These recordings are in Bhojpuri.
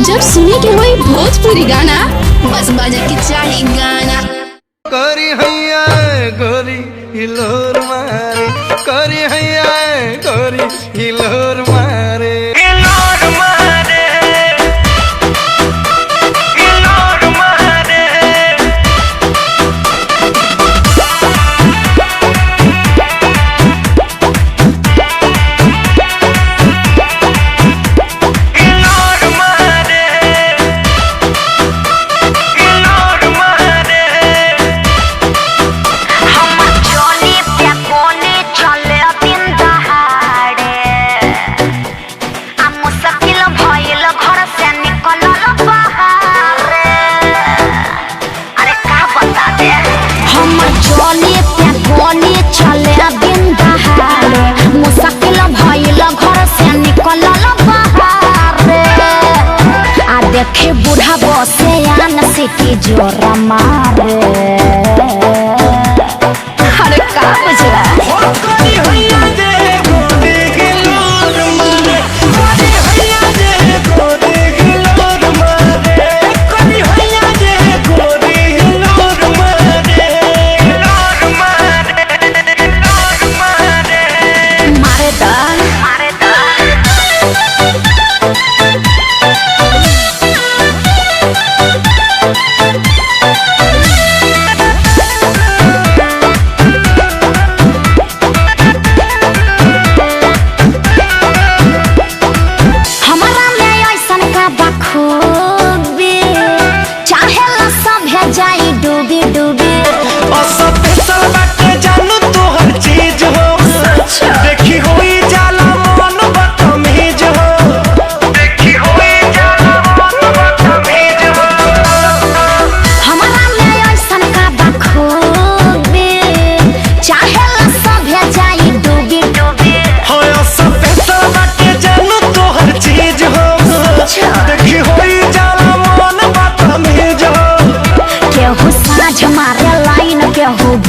जब सुने के होई भोजपुरी गाना बस बजे के चाही गाना। करी हैया गोरी हिलोर मारे, करी हैया गोरी हिलोर मारे, हिलोर मारे, हिलोर मारे। देखे बूढ़ा बसे आन सिटी जोरा मारे, अरे का बजरा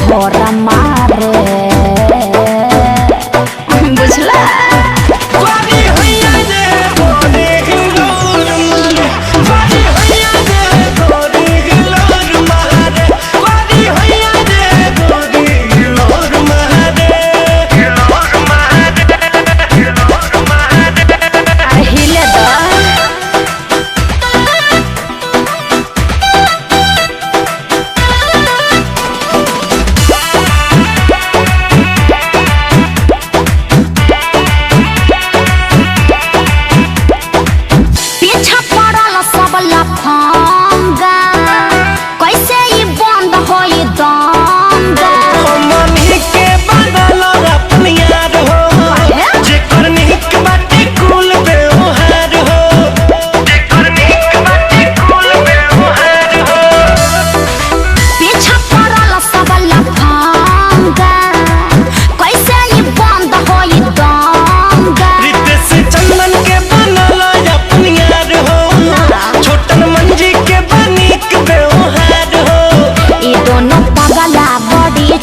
भोरा मारे बुझला।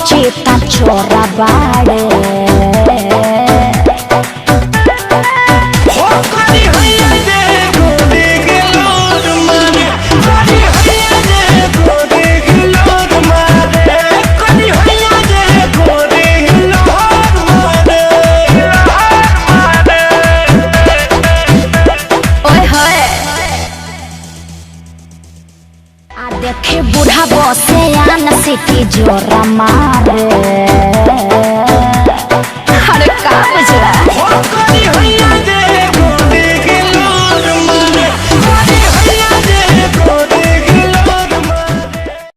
चेता छोरा बाड़े देखे बूढ़ा बसे आन सिटी जोरा मारे।